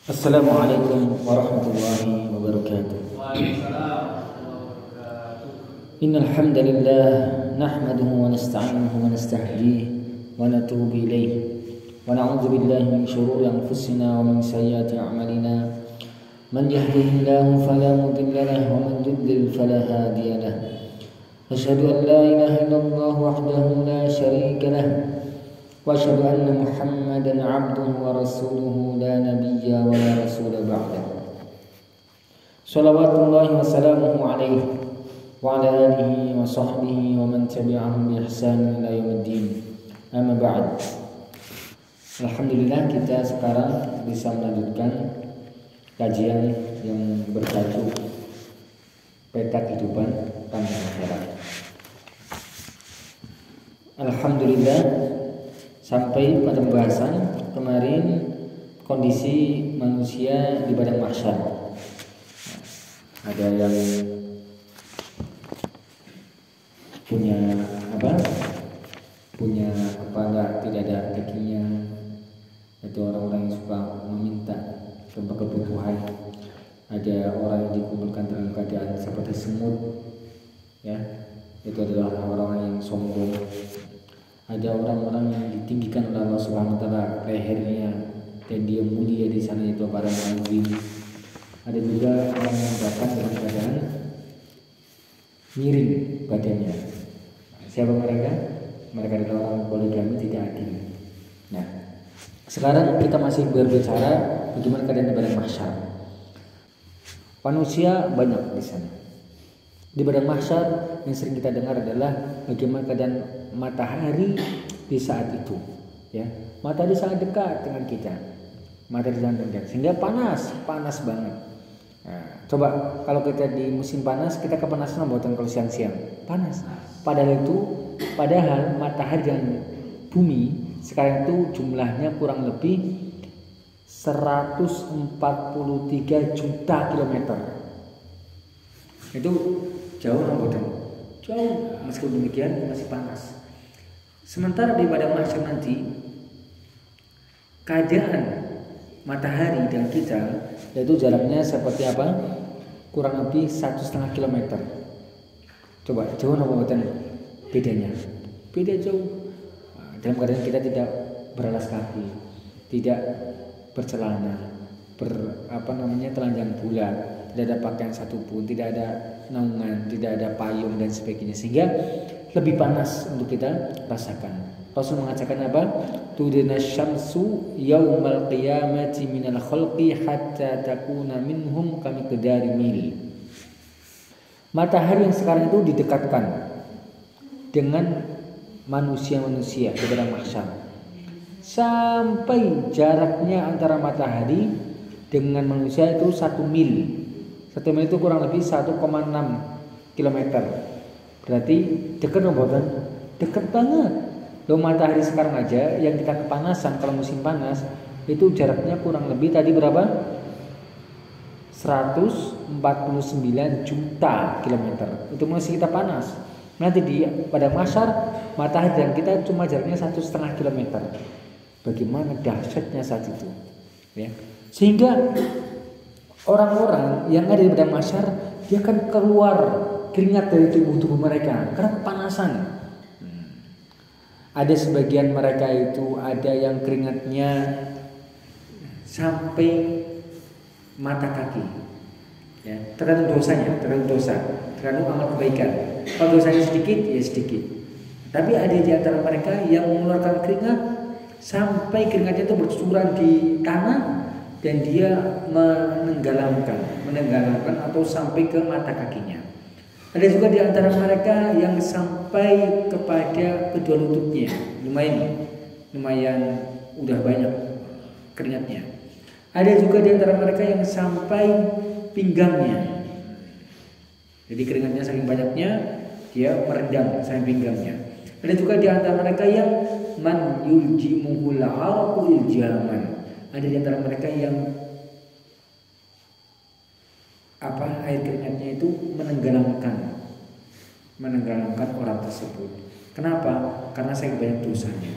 Assalamualaikum warahmatullahi wabarakatuh. Innal hamdalillah nahmaduhu wa nasta'inuhu wa nastahdihi wa natubu ilayh wa na'udzu billahi min shururi anfusina wa min sayyiati a'malina. Man yahdihillahu fala mudilla lahu wa man yudlil fala hadiya lahu. Asyhadu an la ilaha illallah wahdahu la syarika lahu wa asyhadu anna Muhammadan 'abduhu wa rasuluhu la nabiyya wa la rasula ba'dahu. Shalawatullahi wa salamuhu alaihi wa ala alihi wa sahbihi wa man tabi'ahum bi ihsan ila yaumiddin. Amma ba'd. Alhamdulillah kita sekarang bisa melanjutkan kajian yang bertajuk Peta Kehidupan Tanpa Akhirat. Alhamdulillah, sampai pada pembahasan kemarin kondisi manusia di padang mahsyar. Ada yang punya kepala tidak ada kakinya, itu orang-orang yang suka meminta kebutuhan. Ada orang yang dikumpulkan dalam keadaan seperti semut, ya, itu adalah orang-orang yang sombong. Ada orang-orang yang ditinggikan oleh Allah Subhanahu wa taala lehernya dan dia mulia di sana, itu para nabi. Ada juga orang yang datang dalam keadaan miring badannya. Siapa mereka? Mereka adalah orang poligami, tidak adil. Nah, sekarang kita masih berbicara bagaimana keadaan di padang mahsyar. Manusia banyak di sana. Di padang mahsyar yang sering kita dengar adalah bagaimana keadaan matahari di saat itu, ya. Matahari sangat dekat dengan kita, matahari sangat dekat sehingga panas banget. Nah, coba kalau kita di musim panas, kita kepanasan buatan kalau siang-siang panas. Padahal matahari dan bumi sekarang itu jumlahnya kurang lebih 143 juta kilometer. Itu jauh buatan. Jauh, meskipun demikian masih panas. Sementara di padang mahsyar nanti keadaan matahari dan kita yaitu jaraknya seperti apa? Kurang lebih 1,5 kilometer. Coba jauh apa bedanya? Beda jauh. Dalam keadaan kita tidak beralas kaki, tidak bercelana, telanjang bulat, tidak ada pakaian satupun, tidak ada naungan, tidak ada payung dan sebagainya, sehingga lebih panas untuk kita rasakan. Rasul mengatakan apa? Tudina syamsu yaumal qiyamati minal khalqi hatta takuna minhum kamiqdari mil. Matahari yang sekarang itu didekatkan dengan manusia-manusia di padang mahsyar sampai jaraknya antara matahari dengan manusia itu 1 mil. 1 mil itu kurang lebih 1,6 kilometer. Berarti dekat bukan? Dekat banget. Loh, matahari sekarang aja yang kita kepanasan kalau musim panas itu jaraknya kurang lebih tadi berapa? 149 juta kilometer. Itu masih kita panas. Nanti di padang mahsyar matahari dan kita cuma jaraknya 1,5 kilometer. Bagaimana dahsyatnya saat itu, ya. Sehingga orang-orang yang ada di padang mahsyar dia akan keluar keringat dari tubuh mereka karena kepanasan. Ada sebagian mereka itu ada yang keringatnya sampai mata kaki, ya. Tergantung dosanya, tergantung amal kebaikan. Kalau dosanya sedikit ya sedikit. Tapi ada di antara mereka yang mengeluarkan keringat sampai keringatnya itu bercucuran di tanah dan dia menenggelamkan atau sampai ke mata kakinya. Ada juga di antara mereka yang sampai kepada kedua lututnya, lumayan udah banyak keringatnya. Ada juga di antara mereka yang sampai pinggangnya. Jadi keringatnya saking banyaknya dia merendam sampai pinggangnya. Ada juga di antara mereka yang man yuljimuhul arqu iljaman. Ada di antara mereka yang air keringatnya itu menenggelamkan orang tersebut. Kenapa? Karena saya banyak dosanya.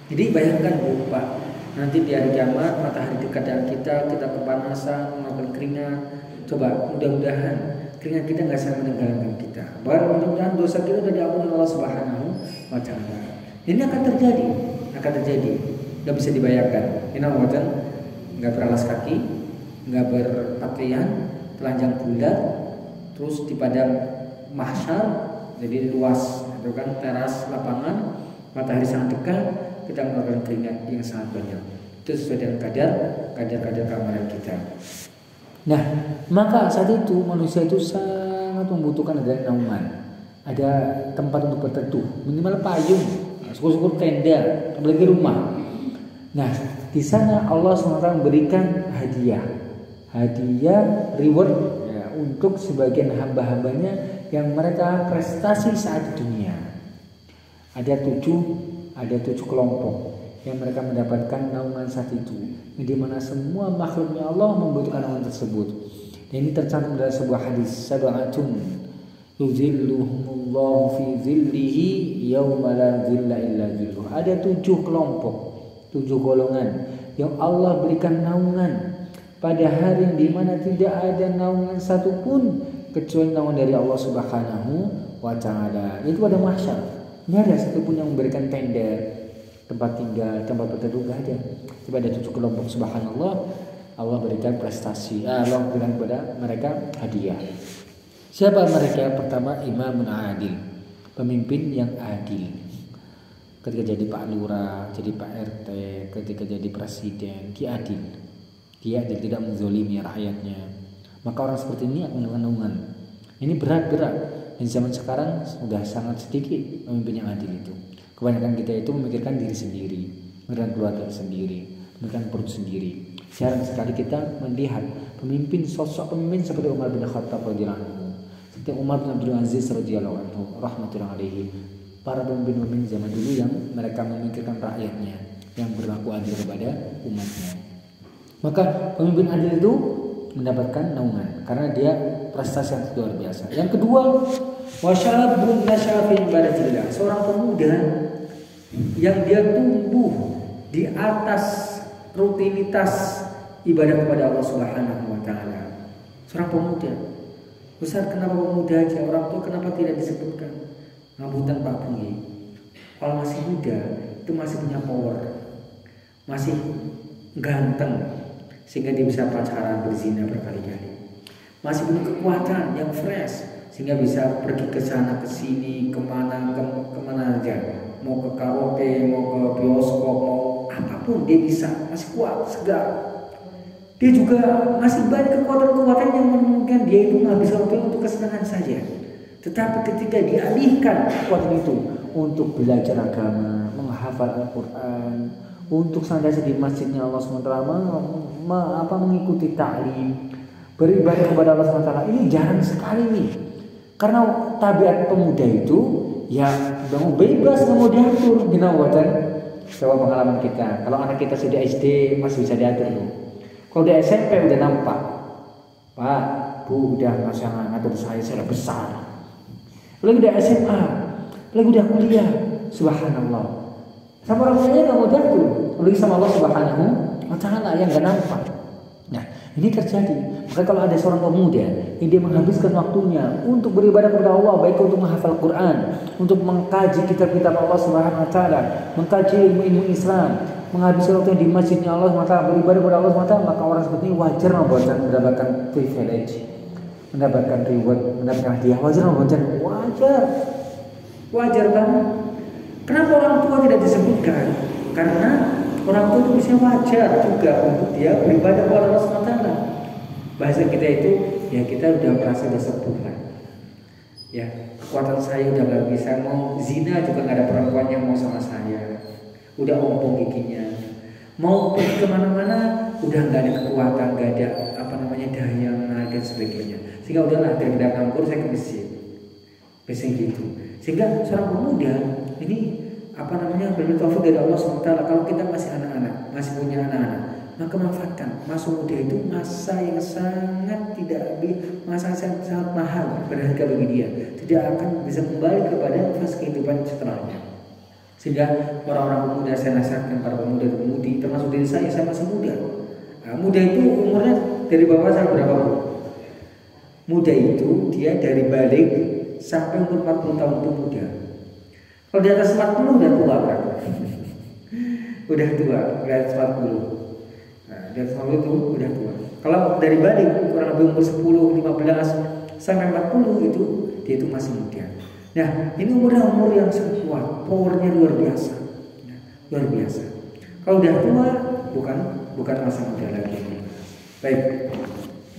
Jadi bayangkan Pak, nanti di hari kiamat matahari dekat dengan kita kepanasan, mengeluarkan keringat. Coba mudah-mudahan keringat kita nggak sampai menenggelamkan kita. Baru mudah-mudahan dosa kita sudah diampuni Allah Subhanahu wa Ta'ala. Ini akan terjadi, nggak bisa dibayangkan. Ini namanya nggak beralas kaki, nggak berpakaian, telanjang bulat, terus di padang mahsyar, jadi luas, itu kan teras lapangan, matahari sangat dekat, kita mengeluarkan keringat yang sangat banyak. Itu sesuai dengan kadar keamanan kita. Nah, maka saat itu manusia itu sangat membutuhkan ada naungan, ada tempat untuk berteduh, minimal payung, syukur-syukur tenda, apalagi rumah. Nah, di sana Allah SWT memberikan hadiah reward ya, untuk sebagian hamba-hambanya yang mereka prestasi saat di dunia. Ada tujuh kelompok yang mereka mendapatkan naungan saat itu, di mana semua makhluknya Allah membutuhkan naungan tersebut. Dan ini tercantum dalam sebuah hadis, sab'atun yuzilluhumullahu fi zillihi yauma la zilla illa zilluh. Ada 7 kelompok, 7 golongan yang Allah berikan naungan pada hari yang dimana tidak ada naungan satupun kecuali naungan dari Allah Subhanahu wa Ta'ala. Itu pada mahsyar. Ini ada satupun yang memberikan tenda, tempat tinggal, tempat berteduh, gak ada. Coba ada 7 kelompok, subhanallah, Allah berikan prestasi, Allah berikan kepada mereka hadiah. Siapa mereka? Pertama, imamun adil, pemimpin yang adil. Ketika jadi Pak Lurah, jadi Pak RT, ketika jadi presiden, dia adil, tidak menzolimi rakyatnya. Maka orang seperti ini akan mendapatkan naungan. Ini berat. Dan zaman sekarang sudah sangat sedikit pemimpin yang adil itu. Kebanyakan kita itu memikirkan diri sendiri, memikirkan keluarga sendiri, memikirkan perut sendiri. Jarang sekali kita melihat sosok pemimpin seperti Umar bin Khattab radhiyallahu anhu, seperti Umar bin Abdul Aziz radhiyallahu anhu, rahmatullahi alaihi. Para pemimpin zaman dulu yang mereka memikirkan rakyatnya, yang berlaku adil kepada umatnya. Maka pemimpin adil itu mendapatkan naungan karena dia prestasi yang luar biasa. Yang kedua, wasyabun nasya'a fi ibadatillah, seorang pemuda yang dia tumbuh di atas rutinitas ibadah kepada Allah Subhanahu wa Ta'ala. Seorang pemuda. Ustaz, kenapa pemuda aja? Orang tua kenapa tidak disebutkan? Ngapunten Pak Bunggi. Kalau masih muda itu masih punya power, masih ganteng, sehingga dia bisa pacaran, berzina berkali-kali. Masih punya kekuatan yang fresh, sehingga bisa pergi ke sana ke sini, kemana aja, mau ke karaoke, mau ke bioskop, mau apapun dia bisa, masih kuat, segar. Dia juga masih banyak kekuatan-kekuatan yang memungkinkan dia itu menghabiskan waktu untuk kesenangan saja. Tetapi ketika dialihkan kekuatan itu untuk belajar agama, menghafal Al-Quran, untuk senantiasa di masjidnya Allah SWT, mengikuti ta'lim, beribadah kepada Allah SWT, ini jarang sekali nih. Karena tabiat pemuda itu ya mau bebas, mau diatur. Coba pengalaman kita, kalau anak kita sudah SD masih bisa diatur loh. Kalau di SMP udah nampak, Pak, Bu udah nggak ngatur saya udah besar. Lagi udah SMA, lagi udah kuliah, subhanallah. Sama orang tuanya nggak mau diatur, lagi sama Allah Subhanahu wa Ta'ala yang nggak nampak. Nah, ini terjadi. Maka kalau ada seorang pemuda yang dia menghabiskan waktunya untuk beribadah kepada Allah, baik untuk menghafal Quran, untuk mengkaji kitab-kitab Allah Subhanahu wa Ta'ala, mengkaji ilmu-ilmu Islam, menghabiskan waktu di masjidnya Allah SWT, beribadah kepada Allah SWT, maka orang seperti ini wajar mendapatkan privilege, mendapatkan reward, mendapatkan hadiah. Wajar banget. Kenapa orang tua tidak disebutkan? Karena orang tua itu bisa wajar juga untuk dia beribadah kepada Allah SWT. Bahasa kita itu, ya kita udah merasa udah sepuh lah. Ya, kekuatan saya udah gak bisa, mau zina juga gak ada perempuan yang mau sama saya. Udah ompong giginya, mau pergi kemana-mana udah nggak ada kekuatan, nggak ada daya menarik dan sebagainya, sehingga udahlah daripada nganggur saya ke masjid, biasanya gitu. Sehingga seorang pemuda ini berbuat taufik dari Allah SWT. Kalau kita masih anak-anak, masih punya anak-anak, maka manfaatkan masa muda itu, masa yang sangat sangat mahal, berharga bagi dia, tidak akan bisa kembali kepada fase kehidupan setelahnya. Sehingga orang-orang pemuda saya nasihatkan para pemuda dan pemudi, termasuk diri saya masih muda. Nah, muda itu umurnya dari bawah sampai berapa Bu? Muda itu dia dari balik sampai umur 40 tahun itu muda. Kalau di atas 40 udah tua kan? Udah tua, di atas 40. Nah, di atas 40 itu udah tua. Kalau dari balik kurang lebih umur 10, 15 sampai 40 itu dia itu masih muda. Nah, ini umur yang sangat kuat, powernya luar biasa. Nah, luar biasa. Kalau udah tua bukan masa muda lagi. Baik.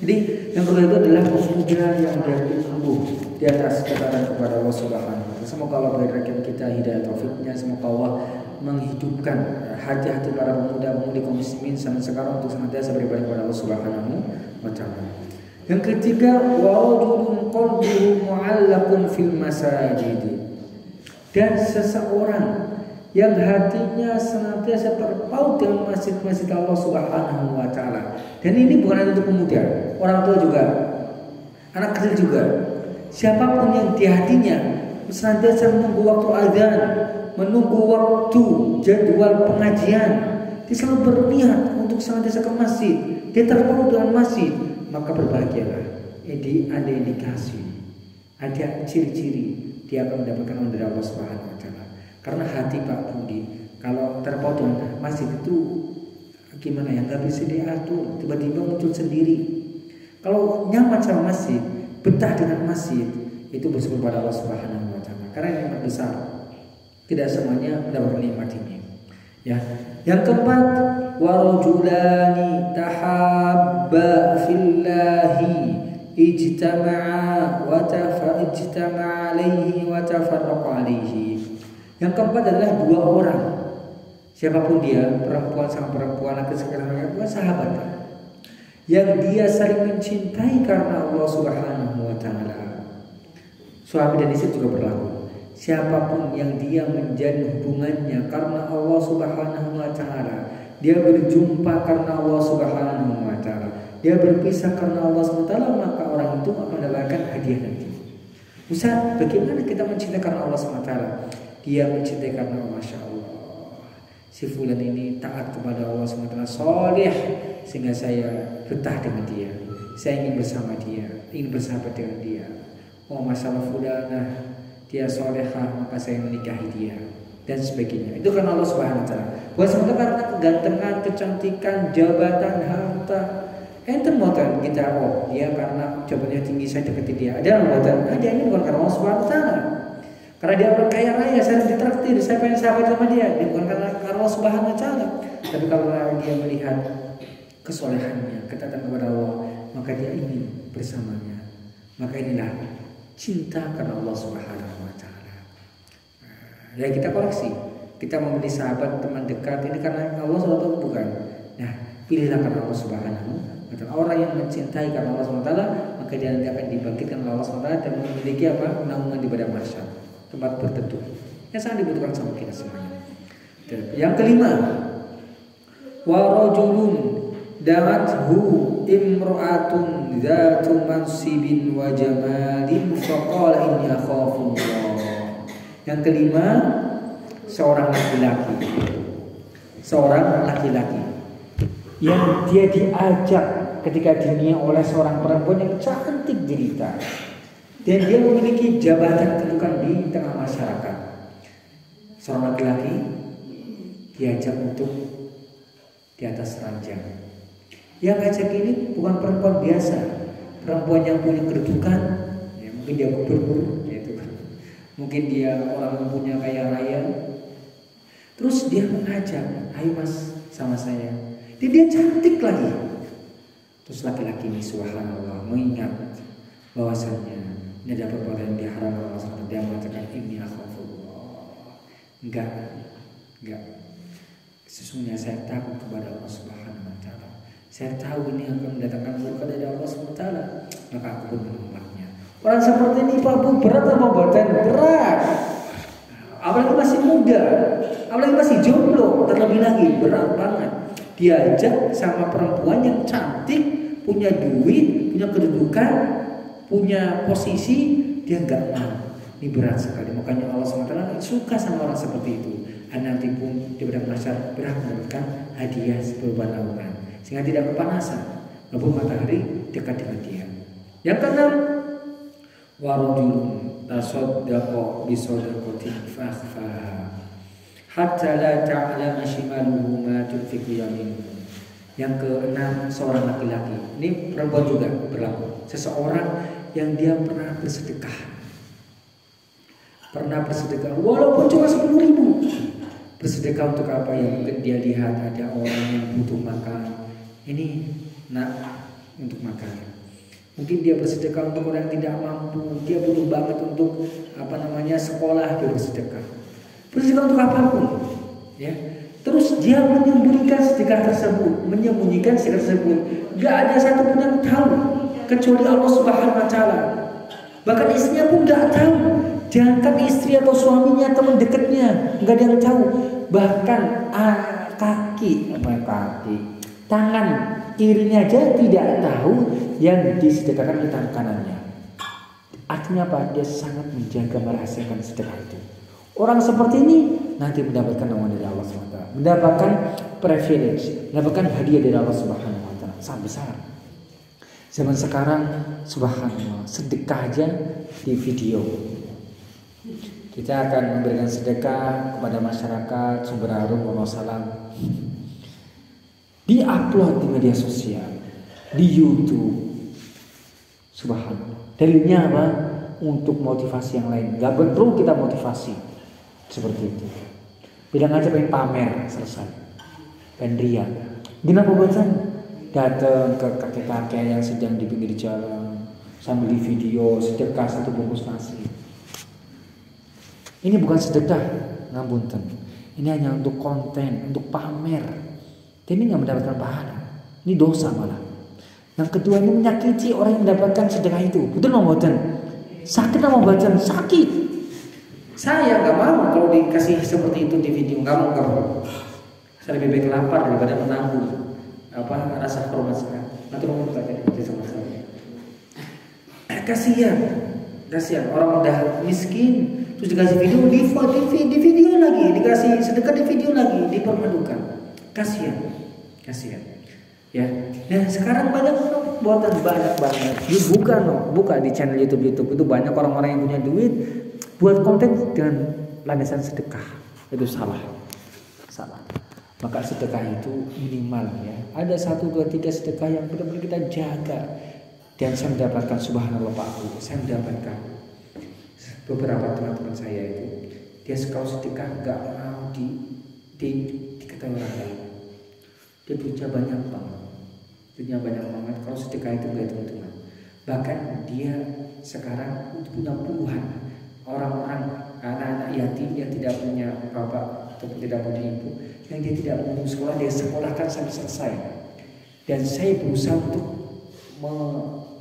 Jadi yang kedua itu adalah pemuda yang tumbuh di atas ketaatan kepada Allah Subhanahu wa taala. Semoga Allah berikan kita hidayah taufiknya, semoga Allah menghidupkan hati-hati para pemuda-pemudi kaum muslimin sampai sekarang untuk senantiasa beribadah kepada Allah Subhanahu wa taala. Yang ketiga, wa rajulun qalbuhu mu'allaqun fil masajid. Dan seseorang yang hatinya senantiasa terpaut dengan masjid-masjid Allah Subhanahu wa taala. Dan ini bukan hanya untuk pemuda, orang tua juga, anak kecil juga. Siapapun yang di hatinya senantiasa menunggu waktu azan, menunggu waktu jadwal pengajian, dia selalu berniat untuk senantiasa ke masjid, dia terpaut dengan masjid, maka berbahagialah. Jadi ada indikasi, ada ciri-ciri dia akan mendapatkan dari Allah Subhanahu wa taala. Karena hati Pak Budi kalau terpaut dengan masjid itu gimana ya, nggak bisa diatur, tiba-tiba muncul sendiri. Kalau nyaman sama masjid, betah dengan masjid, itu bersyukur pada Allah Subhanahu wa taala. Karena ini nikmat besar, tidak semuanya mendapatkan nikmat ini. Ya, yang keempat, wa rajulani tahabba fillahi ijtama'a alaihi wa tafarraqa alaihi. Yang keempat adalah dua orang, siapapun dia, perempuan sama perempuan, laki-laki sama laki-laki, sahabat, yang dia saling mencintai karena Allah Subhanahu wa taala. Suami dan istri juga berlaku. Siapapun yang dia menjalin hubungannya karena Allah Subhanahu wa taala, dia berjumpa karena Allah Subhanahu wa taala, dia berpisah karena Allah Subhanahu wa taala, maka orang itu akan mendapatkan hadiah nanti. Ustaz, bagaimana kita mencintai karena Allah Subhanahu wa taala? Dia mencintai karena Masya Allah, si fulan ini taat kepada Allah SWT, soleh, sehingga saya betah dengan dia, saya ingin bersama dia, ingin bersahabat dengan dia. Oh masalah fulanah, dia solehah, maka saya menikahi dia, dan sebagainya. Itu karena Allah SWT. Bukan sementara karena kegantengan, kecantikan, jabatan, harta. Enten buatan kita, oh dia karena jabatannya tinggi saya dekati dia. Ada buatan, ada, ini bukan karena Allah SWT. Karena dia orang kaya raya, saya ditraktir, saya pengen sahabat sama dia. Dia bukan karena Allah Subhanahu wa taala. Tapi kalau dia melihat kesolehannya, ketaatan kepada Allah, maka dia ingin bersamanya. Maka inilah cinta karena Allah Subhanahu wa taala. Ya kita koreksi. Kita memilih sahabat, teman dekat ini karena Allah SWT bukan. Nah, pilihlah karena Allah Subhanahu wa taala. Orang yang mencintai karena Allah Subhanahu wa taala, maka dia nanti akan dibangkitkan oleh Allah Subhanahu wa taala dan memiliki apa? Naungan di pada mahsyar. Tempat berteduh yang sangat dibutuhkan sama kita semuanya. Yang kelima, wa rajulun da'athu imra'atun dzatu mansibin wa jamalin faqala inni akhafu Allah. Yang kelima, seorang laki-laki yang dia diajak ketika dunia oleh seorang perempuan yang cantik jelita. Dan dia memiliki jabatan kedudukan di tengah masyarakat. Seorang laki-laki diajak untuk di atas ranjang. Yang ngajak ini bukan perempuan biasa, perempuan yang punya kedudukan. Ya, mungkin dia gubernur, yaitu mungkin dia orang yang punya kaya raya. Terus dia mengajak, ayo mas sama saya. Dia cantik lagi. Terus laki-laki ini subhanallah mengingat bahwasannya ini ada perbuatan yang diharamkan Allah SWT. Dia mengatakan inni akhafullah. Enggak. Sesungguhnya saya takut kepada Allah Subhanahu wa taala. Saya tahu ini akan mendatangkan murka dari Allah Subhanahu wa taala, maka aku pun menolaknya. Orang seperti ini Pak Bu, berat apa badan? Berat. Apalagi masih muda, apalagi masih jomblo, terlebih lagi berat banget. Diajak sama perempuan yang cantik, punya duit, punya kedudukan, punya posisi, dia nggak mau. Ini berat sekali. Makanya Allah SWT suka sama orang seperti itu. Dan nanti pun di padang mahsyar berhak mendapatkan hadiah berupa naungan, sehingga tidak kepanasan walaupun matahari dekat dengan dia. Yang keenam, warujulun tasaddaqa bisadaqatin fakhfaha hatta la ta'lama shimaluhu ma tunfiqu yaminuhu. Yang keenam, seorang laki-laki. Ini perempuan juga berlaku. Seseorang yang dia pernah bersedekah. Walaupun cuma 10.000. Bersedekah untuk apa? Yang mungkin dia lihat ada orang yang butuh makan. Ini untuk makan. Mungkin dia bersedekah untuk orang yang tidak mampu. Dia butuh banget untuk sekolah, dia bersedekah. Bersedekah untuk apapun, ya. Terus dia menyembunyikan sedekah tersebut, Gak ada satupun yang tahu kecuali Allah Subhanahu Wa Taala. Bahkan istrinya pun gak tahu. Jangankan istri atau suaminya, teman dekatnya, gak ada yang tahu. Bahkan tangan kirinya aja tidak tahu yang disedekahkan oleh tangan kanannya. Artinya apa? Dia sangat menjaga merahasiakan sedekah itu. Orang seperti ini nanti mendapatkan naungan dari Allah SWT, mendapatkan privilege, mendapatkan hadiah dari Allah Subhanahu Wa Taala sangat besar. Zaman sekarang, subhanallah, sedekah aja di video. Kita akan memberikan sedekah kepada masyarakat Sumber Harum Wonosalam. Di-upload di media sosial, di YouTube. Subhanallah. Dalilnya apa? Untuk motivasi yang lain. Gak perlu kita motivasi seperti itu. Bilang aja pengen pamer, selesai. Pengen ria. Gimana pembuatan? Datang ke kakek-kakek yang sedang di pinggir jalan sambil di video sedekah 1 bungkus nasi. Ini bukan sedekah, ngapunten. Ini hanya untuk konten, untuk pamer. Dan ini nggak mendapatkan pahala. Ini dosa malah. Yang kedua, ini menyakiti orang yang mendapatkan sedekah itu. Betul nggak mboten? Sakit nggak mboten? Sakit. Saya nggak mau kalau dikasih seperti itu di video, nggak mau. Saya lebih baik lapar daripada menanggung rasa hormat saya. Nanti mau tanya sama saya. Kasihan orang udah miskin. Terus dikasih video, di video lagi, dikasih sedekah di video lagi, dipermalukan. Kasihan. Ya. Nah, sekarang banyak banget. Buka di channel YouTube itu banyak orang-orang yang punya duit buat konten dengan landasan sedekah. Itu salah. Maka sedekah itu minimal, ya. Ada 1, 2, 3 sedekah yang benar-benar kita jaga. Dan saya mendapatkan, subhanallah Pak, saya mendapatkan beberapa teman-teman saya itu, dia kalau sedekah gak mau diketahui orang lain. Dia duitnya banyak banget. Kalau sedekah itu gak teman-teman. Bahkan dia sekarang punya puluhan orang-orang anak-anak yatim yang tidak punya bapak ataupun tidak punya ibu, yang dia tidak mau sekolah, dia sekolahkan sampai selesai. Dan saya berusaha untuk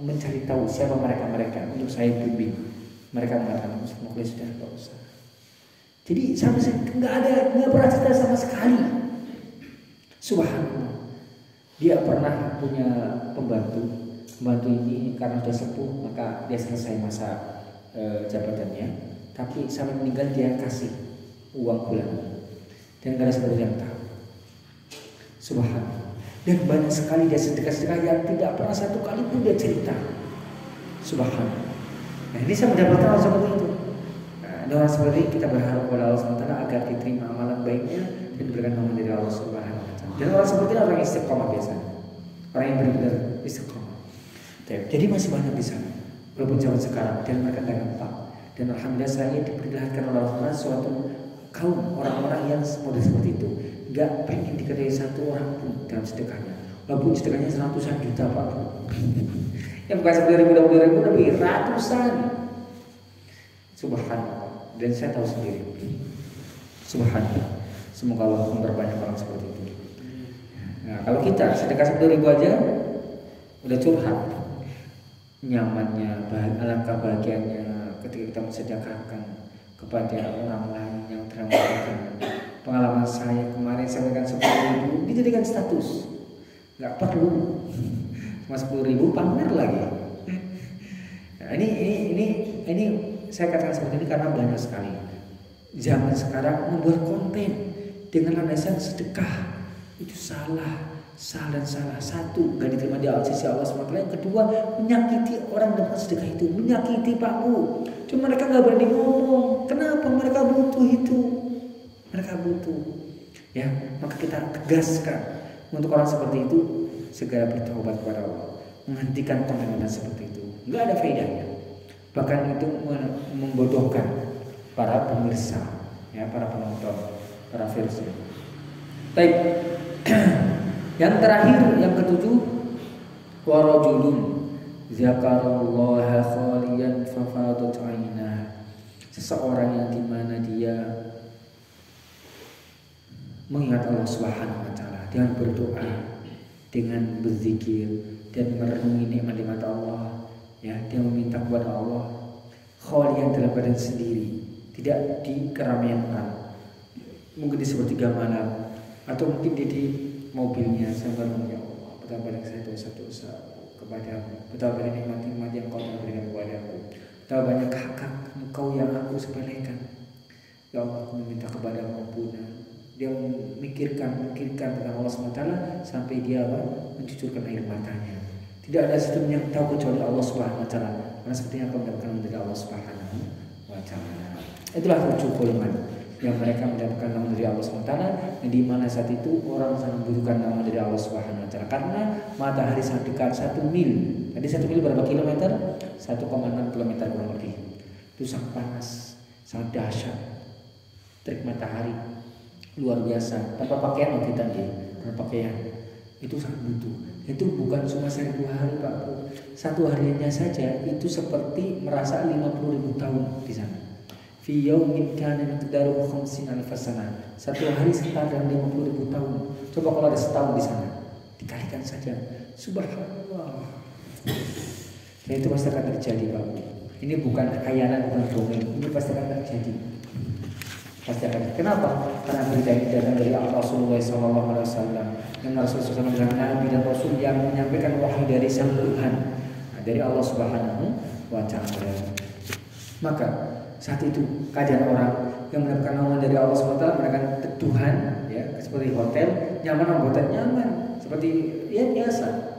mencari tahu siapa mereka untuk saya bimbing. Mereka mengatakan mungkin sudah tidak usah. Jadi nggak pernah cerita sama sekali. Subhanallah. Dia pernah punya pembantu ini karena sudah sepuh maka dia selesai masa jabatannya. Tapi sampai meninggal dia kasih uang bulanan dan gak ada seperti yang tahu. Subhanallah. Dan banyak sekali dia sedekah-sedekah yang tidak pernah satu kali pun dia cerita. Subhanallah. Nah, ini saya mendapatkan orang seperti itu. Nah, orang seperti ini kita berharap kepada Allah SWT agar diterima amalan baiknya dan diberikan naungan dari Allah Subhanahu Wa Taala. Dan orang seperti ini orang yang istiqomah biasanya, orang yang benar-benar istiqomah. Jadi masih banyak di sana, walaupun zaman sekarang, dan mereka tidak gampang. Dan alhamdulillah saya diperlihatkan oleh Allah suatu kaum orang-orang yang model seperti itu, nggak pengen diketahui satu orang pun dalam sedekahnya, walaupun sedekahnya 100-an juta Pak. Yang bukan 10.000, 20.000, lebih ratusan. Subhanallah. Dan saya tahu sendiri. Subhanallah. Semoga Allah memperbanyak orang seperti itu. Nah, kalau kita sedekah 10.000 aja udah curhat. Nyamannya, alangkah bahagianya ketika kita mensedekahkan kepada orang lain yang terang-terangan. Pengalaman saya kemarin saya berikan 10.000 dijadikan status. Nggak perlu. Cuma 10.000 pamer lagi. Nah, ini saya katakan seperti ini karena banyak sekali zaman sekarang membuat konten dengan landasan sedekah. Itu salah. Satu, gak diterima di sisi Allah SWT. Yang kedua, menyakiti orang dengan sedekah itu, menyakiti Pak Bu. Cuma mereka gak berani ngomong. Kenapa? Mereka butuh itu. Mereka butuh. Ya, maka kita tegaskan untuk orang seperti itu segera bertobat kepada Allah, menghentikan konten seperti itu. Gak ada faedahnya. Bahkan itu membodohkan para pemirsa, ya, para penonton, para viewers. Baik. Yang terakhir, yang ketujuh, warajulun zakarallaha khaliyan fafadat ainah. Seseorang yang dimana dia mengingat Allah Subhanahu wa taala dengan berdoa, dengan berzikir dan merenungi nikmat-nikmat Allah, ya, dia meminta kepada Allah khaliyan dalam badan sendiri, tidak di keramaian orang. Mungkin di sepertiga malam atau mungkin di mobilnya sambil ya Allah, betapa banyak saya dosa-dosa kepadamu, betapa banyak nikmat-nikmat yang Kau berikan kepadaku, betapa banyak hak Engkau yang aku sepelekan. Ya Allah, aku meminta kepadamu ampunan. Dia memikirkan tentang Allah SWT sampai dia mencucurkan air matanya. Tidak ada satu yang tahu kecuali Allah Subhanahu wa taala. Karena sepertinya akan mendapatkan dari Allah Subhanahu wa taala. Itulah 7 golongan yang mereka mendapatkan nama dari Allah SWT, yang di mana saat itu orang sangat membutuhkan nama dari Allah Subhanahu wa taala karena matahari sangat dekat 1 mil. Tadi 1 mil berapa kilometer? 1,6 kilometer kurang lebih. Itu sangat panas, sangat dahsyat. Terik matahari luar biasa. Tanpa pakaian kita tanpa pakaian. Itu sangat butuh. Itu bukan cuma 1 hari Pak Bu. 1 harinya saja itu seperti merasa 50.000 tahun di sana. Fi yaumin kana miqdaruhu 50,000 sana. 1 hari setara dengan 50.000 tahun. Coba kalau ada setahun di sana, dikalikan saja. Subhanallah. Dan itu pasti akan terjadi, Pak. Ini bukan khayalan, bukan dongeng. Ini pasti akan terjadi. Pasti akan. Kenapa? Karena berita ini datang dari Rasulullah SAW. Yang Rasulullah SAW adalah Nabi dan Rasul yang menyampaikan wahyu dari Sang Tuhan, dari Allah Subhanahu wa taala. Maka saat itu keadaan orang yang mendapatkan naungan dari Allah SWT, mendapatkan teduhan, ya, seperti hotel, nyaman, hotel nyaman, seperti ya biasa.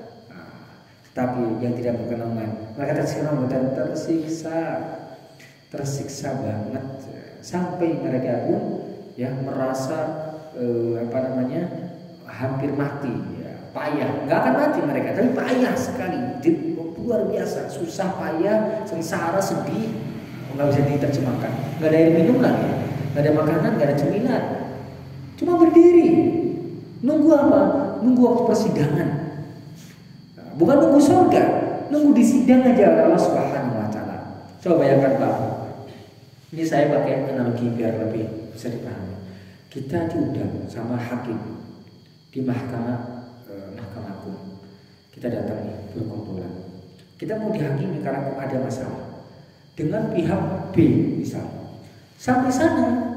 Tapi yang tidak mendapatkan naungan, mereka tersiksa banget, sampai mereka pun ya merasa hampir mati, ya, payah. Nggak akan mati mereka, tapi payah sekali, luar biasa, susah, payah, sengsara, sedih. Nggak bisa diterjemahkan. Nggak ada air minum lagi, nggak ada makanan, nggak ada cemilan, cuma berdiri nunggu apa? Nunggu waktu persidangan. Bukan nunggu surga, nunggu disidang aja oleh Allah Subhanahu wa taala. Coba bayangkan Pak, ini saya pakai analogi biar lebih bisa dipahami. Kita diundang sama hakim di mahkamah agung. Kita datang nih berkumpulan. Kita mau dihakimi karena ada masalah dengan pihak B misalnya. Sampai sana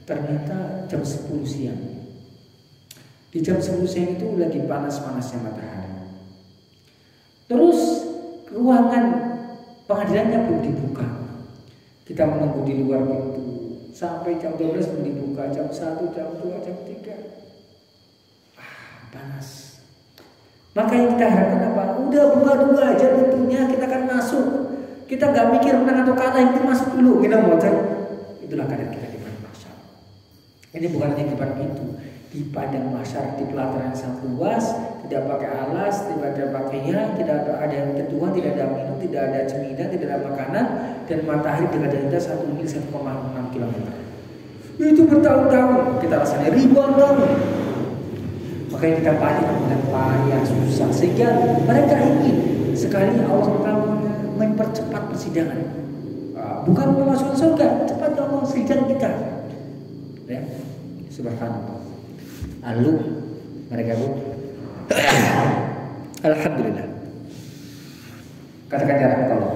ternyata jam 10 siang. Di jam 10 siang itu lagi panas-panasnya matahari. Terus ruangan pengadilannya belum dibuka. Kita menunggu di luar pintu sampai jam 12 belum dibuka, jam 1, jam 2, jam 3. Panas. Maka yang kita harapkan apa? Udah buka dulu aja pintunya, kita akan masuk. Kita nggak mikir menang atau kalah, yang penting masuk dulu. Kita mau cek. Itulah keadaan kita di padang mahsyar. Ini bukan hanya di depan pintu, di padang mahsyar, di pelataran yang sangat luas, tidak pakai alas, tidak ada pakaian, tidak ada yang teduhan, tidak ada minum, tidak ada cemilan, tidak ada makanan, dan matahari dekat dari kita 1 mil 1,6 km. Itu bertahun-tahun, kita rasanya ribuan tahun. Makanya kita payah, susah, sehingga mereka ingin sekali Allah mempercepat persidangan, bukan memasukkan surga, cepat Allah sidang kita, ya, subhanallah. Lalu mereka pun alhamdulillah, katakan jarak kalau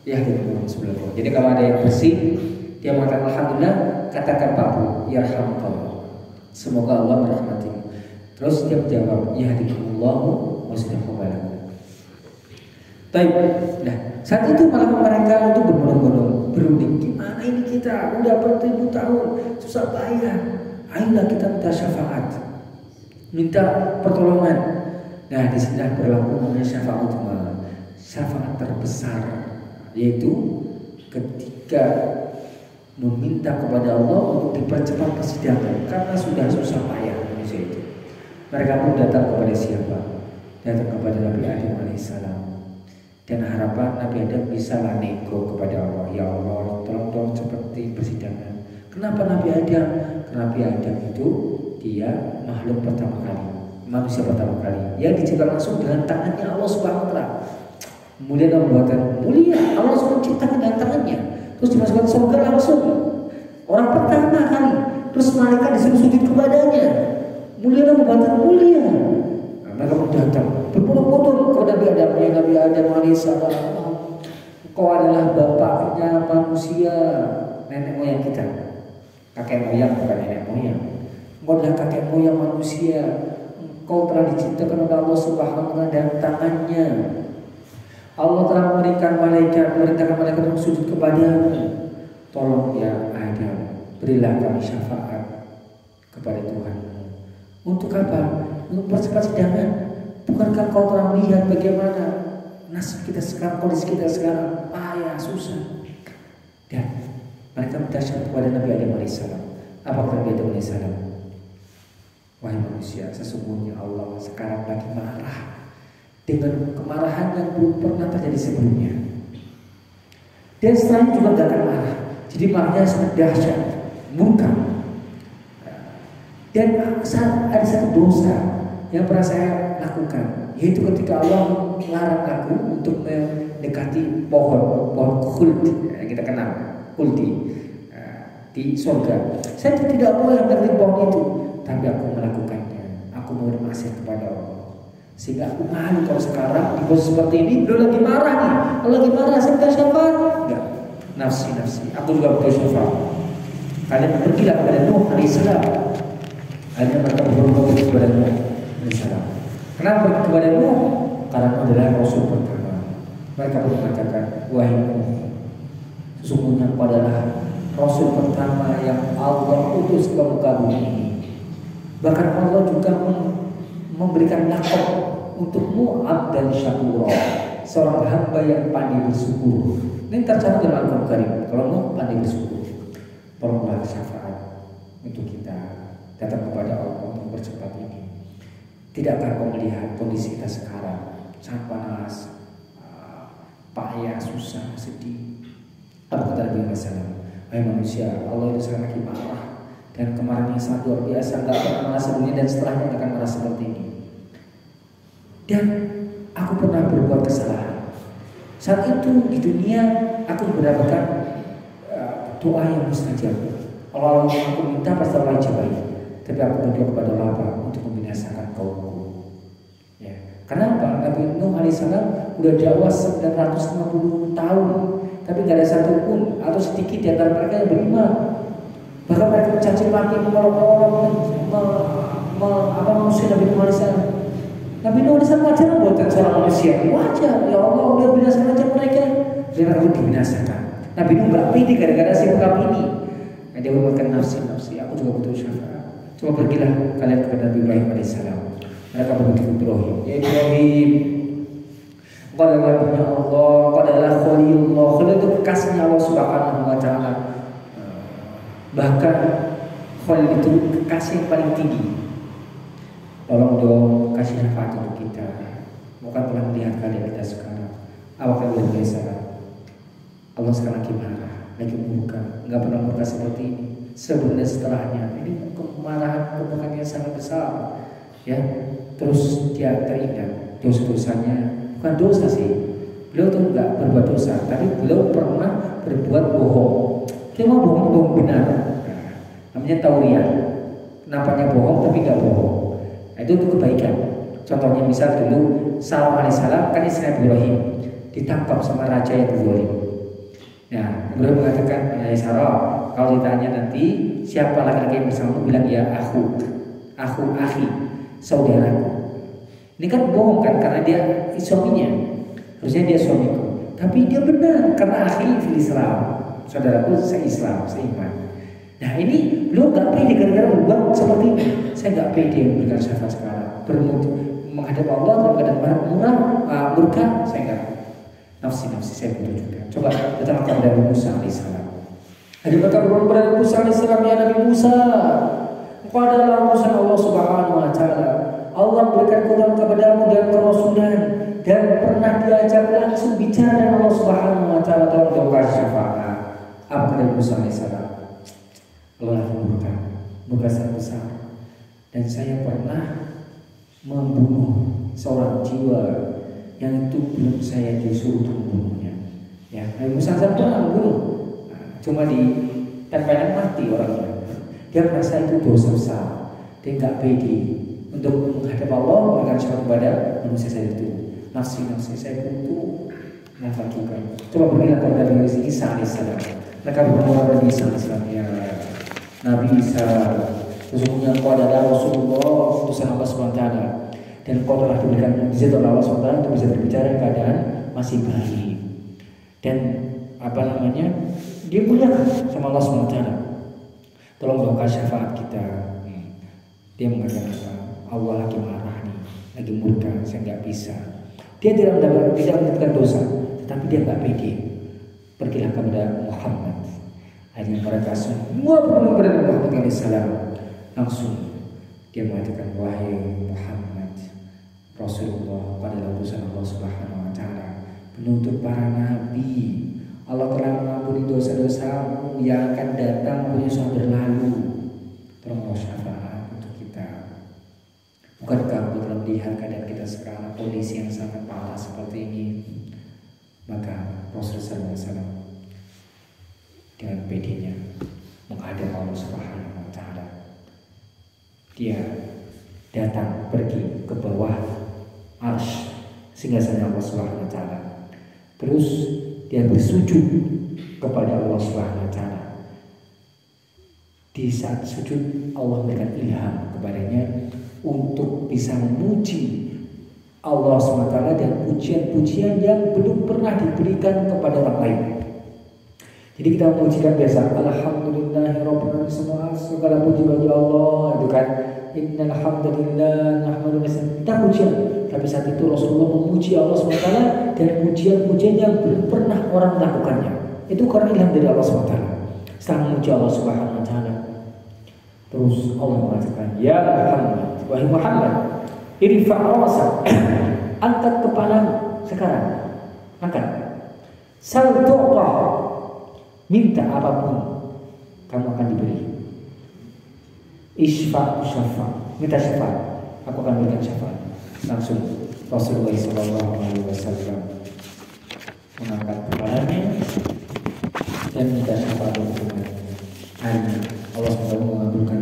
ya di sebelah. Jadi kalau ada yang bersih, dia mengatakan alhamdulillah, katakan Pak Bu, yarhamukallah, semoga Allah merahmatimu. Terus dia menjawab, yahdikumullahu wa yuslih balakum. Baik, nah Saat itu malah mereka itu berbondong-bondong, berunding. Gimana ini kita udah beribu tahun susah payah. Ayolah kita minta syafaat, minta pertolongan. Nah, di sini berlaku namanya syafaat terbesar, yaitu ketika meminta kepada Allah untuk dipercepat persidangan karena sudah susah payah manusia itu. Mereka pun datang kepada siapa? Datang kepada Nabi Adam alaihissalam dan harapan Nabi Adam bisa nego kepada Allah. Ya Allah, tolong dong seperti persidangan. Kenapa Nabi Adam? Karena Nabi Adam itu dia makhluk pertama kali, manusia pertama kali yang diciptakan langsung dengan tangannya Allah Subhanahu wa taala. Kemudian Allah buatkan mulia, Allah langsung menciptakan dengan tangannya. Terus dimasukkan surga langsung. Orang pertama kali. Terus malaikat disuruh sujud kepadanya. Mulia dan buatan mulia. Nah, mereka pun datang berbondong-bondong kepada Nabi Adam. Ya Nabi Adam alaihissalam, kau adalah bapaknya manusia, nenek moyang kita. Kakek moyang bukan nenek moyang. Kau adalah kakek moyang manusia. Kau telah diciptakan oleh Allah Subhanahu wa taala dan tangannya. Allah telah merintahkan malaikat untuk sujud kepadamu. Tolong ya Adam, berilah kami syafaat kepada Tuhan. Untuk apa? Untuk percepat sidangan. Bukankah kau telah melihat bagaimana nasib kita sekarang, kondisi kita sekarang payah, susah. Dan mereka minta syafaat kepada Nabi Adam alaihissalam. Apa kata Nabi Adam alaihissalam? Wahai manusia, sesungguhnya Allah sekarang lagi marah dengan kemarahan yang belum pernah terjadi sebelumnya. Dan setelahnya juga gak akan marah. Jadi marahnya sangat dahsyat, murka. Dan ada satu dosa yang pernah saya lakukan, yaitu ketika Allah melarang aku untuk mendekati pohon khuld, kita kenal khuldi di surga. Saya tidak boleh mendekati pohon itu, tapi aku melakukannya. Aku mau bermaksiat kepada Allah. Sehingga aku malu kalau sekarang di posisi seperti ini, beliau lagi marah nih. Kalau lagi marah, saya minta syafaat. Enggak, nafsi. Aku juga butuh syafaat. Kalian pergilah kepada Nuh alaihissalam. Akhirnya mereka berdoa kepada Nuh alaihissalam. Kenapa kepada Nuh? Karena adalah Rasul pertama. Mereka pun mengatakan, wahai Nuh, sesungguhnya kau adalah Rasul pertama yang Allah utus ke muka bumi ini. Bahkan Allah juga memberikan lakab untukmu abdan syakura, seorang hamba yang pandai bersyukur. Ini tercatat dalam Al-Quran Karim. Kalau Nuh pandai bersyukur, tolonglah syafaat untuk kita datang kepada Allah untuk bercepat ini. Tidakkah kau melihat kondisi kita sekarang sangat panas, payah, susah, sedih? Apa kata Nabi Muhammad? Hai manusia, Allah itu sangat lagi marah dan kemarahan yang sangat luar biasa. Gak pernah marah sebelumnya dan setelahnya akan marah seperti ini. Dan aku pernah berbuat kesalahan. Saat itu di dunia aku mendapatkan doa yang mustajab. Allah aku minta pasti Allah ijabahi. Tapi aku berdoa kepada Allah untuk membinasakan kaumku. Ya. Kenapa? Nabi Nuh alaihissalam udah dakwah 950 tahun, tapi gak ada satu pun atau sedikit di antara mereka yang beriman. Bahkan mereka mencaci maki, mengolok-olok, manusia Nabi Nuh alaihissalam. Nabi Nuh alaihissalam wajar buatan seorang manusia. Wajar, ya Allah udah binasakan aja mereka. Dan aku dibinasakan. Nabi Nuh gak pede gara-gara si muka ini. Dia mengatakan nafsi. Aku juga butuh syafaat. Coba pergilah kalian kepada Nabi Ibrahim alaihissalam. Mereka berbutuh Ibrahim. Ya Ibrahim, kau adalah punya Allah, kau adalah Khalilullah. Khalil itu kekasihnya Allah Subhanahu wa taala. Bahkan Khalil itu kekasih yang paling tinggi. Tolong dong kasih syafaat untuk kita. Bukan pernah melihat kalian kita sekarang. Apa kalian biasa? Allah sekarang lagi marah, lagi murka. Enggak pernah murka seperti ini. Sebenarnya setelahnya ini kemarahan yang sangat besar. Ya, terus dia teringat dosa-dosanya. Bukan dosa sih, beliau tuh enggak berbuat dosa, tapi beliau pernah berbuat bohong. Dia mau bohong benar. Namanya tauriah. Nampaknya bohong tapi enggak bohong. Nah, itu untuk kebaikan. Contohnya misal dulu Salam alaihissalam kan istri Nabi Ibrahim ditangkap sama raja yang zalim. Nah, Ibrahim mengatakan, ya Sarah, kalau ditanya nanti siapa laki-laki yang bersamamu, bilang ya akhi, saudaraku. Ini kan bohong kan, karena dia suaminya, harusnya dia suamiku. tapi dia benar karena akhir fil Islam. Saudaraku, saya Islam, saya iman. Nah ini lo nggak pede gara-gara berbuat seperti ini. Saya nggak pede memberikan syafaat sekarang. Menghadap Allah dalam keadaan murka, saya nggak. Nafsi saya butuh juga. Coba datang kepada Nabi Musa alaihissalam. Ada mereka berdoa kepada Nabi Musa alaihissalam, ya Nabi Musa, engkau adalah utusan Allah Subhanahu Wa Taala. Allah berikan Quran kepadamu dan kerasulan, dan pernah diajak langsung bicara dengan Allah Subhanahu Wa Taala dalam doa syafaat. Apa kata Nabi Musa alaihissalam? Allah murka sangat besar, dan saya pernah membunuh seorang jiwa yang itu belum saya disuruh untuk membunuhnya. Ya, Nabi Musa pernah membunuh, cuma ditempelin mati orangnya. Dia merasa itu dosa besar, dia nggak pede untuk menghadap Allah, memberikan syafaat kepada manusia saya itu. Nafsi saya butuh nafas juga. Coba berilah kepada Nabi Isa alaihissalam. Mereka berdoa kepada Isa alaihissalam, ya Nabi Isa, sesungguhnya kau adalah Rasulullah, utusan Allah SWT, dan kau telah diberikan mukjizat oleh Allah SWT untuk bisa berbicara keadaan masih bayi. Dan dia muliakan sama Allah SWT. Tolong doakan syafaat kita. Dia mengatakan Allah lagi marah nih, lagi murka, saya nggak bisa. Dia tidak mendapatkan dosa, tetapi dia nggak pede. Pergilah kepada Muhammad. Hanya mereka semua berdoa kepada Muhammad alaihissalam. Langsung dia mengatakan, wahai Muhammad, Rasulullah adalah utusan Allah Subhanahu Wa Taala, penutup para nabi. Allah telah mengampuni dosa-dosamu yang akan datang punya sudah berlalu. Tolong syafaat untuk kita. Bukankah kita melihat keadaan kita sekarang, kondisi yang sangat parah seperti ini? Maka Rasulullah SAW dengan pedenya menghadap Allah Subhanahu Wa Taala. Dia datang pergi ke bawah arsy singgasana Allah Subhanahu Wa Taala. Terus dia bersujud kepada Allah Subhanahu Wa Taala. Di saat sujud Allah memberikan ilham kepadanya untuk bisa memuji Allah SWT dan pujian-pujian yang belum pernah diberikan kepada orang lain. Jadi kita memujikan biasa, alhamdulillahirabbil alamin, semua segala puji bagi Allah, itu kan. Innal hamdalillah nahmaduhu wa nasta'inuhu. Kita pujian, tapi saat itu Rasulullah memuji Allah SWT dan pujian-pujian yang belum pernah orang melakukannya. Itu karena ilham dari Allah SWT. Setelah memuji Allah Subhanahu Wa Taala, terus Allah mengatakan, ya Muhammad, wahai Muhammad, irfa' rasak, angkat kepalamu sekarang, angkat. Sal tu'ta, minta apapun kamu akan diberi. Isfa' syafa', minta syafaat, aku akan berikan syafaat. Langsung Rasulullah SAW mengangkat kepalanya dan minta syafaat untuk umat. Akhirnya Allah SWT mengabulkan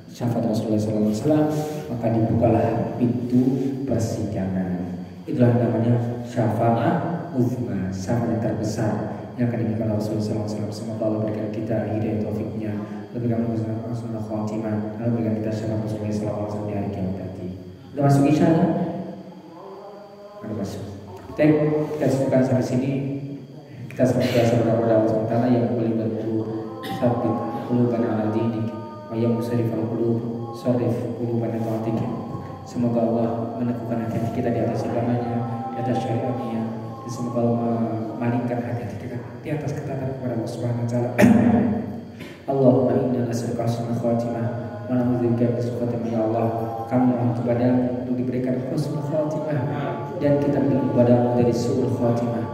syafaat Rasulullah SAW, maka dibukalah pintu persidangan. Itulah namanya syafaat uzma, syafaat yang terbesar yang akan diberikan Rasulullah SAW. Semoga Allah berikan kita hidayah taufiknya, berikan Rasulullah khatimah, lalu berikan kita syafaat Rasulullah SAW di hari kiamat nanti. Sudah masuk isya? Sudah masuk. Kita sebutkan sampai sini. Kita semoga berdoa Allah SWT yang boleh bantu sabit quluban ala dinik wa ya musarrifal qulub sarrif quluban ala taatik. Semoga Allah meneguhkan hati kita di atas agamanya, di atas syariatnya, dan semoga Allah memalingkan hati kita di atas ketaatan kepada Allah Subhanahu Wa Taala. Allahumma inna nas'aluka husnul khatimah wa na'udzubika min su'il khatimah. Ya Allah, kami mohon kepadamu untuk diberikan husnul khatimah dan kita berdoa kepadamu dari su'il khatimah.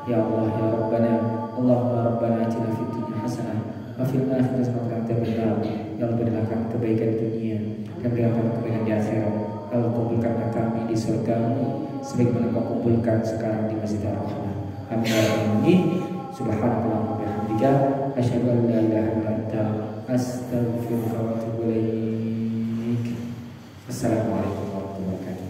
Ya Allah, ya Rabbana, Allahumma Rabbana atina fid dunya hasanah wa fil akhirati hasanah wa qina adzabannar. Ya Allah, berilah kami kebaikan di dunia dan berilah kami kebaikan di akhirat. Ya Allah, kumpulkanlah kami di surga-Mu sebagaimana Kau kumpulkan sekarang di Masjid Ar-Rahmah. Amin ya rabbal alamin. Subhanallah wa bihamdika, asyhadu an la ilaha illa anta, astaghfiruka wa atubu ilaik. Assalamualaikum warahmatullahi wabarakatuh.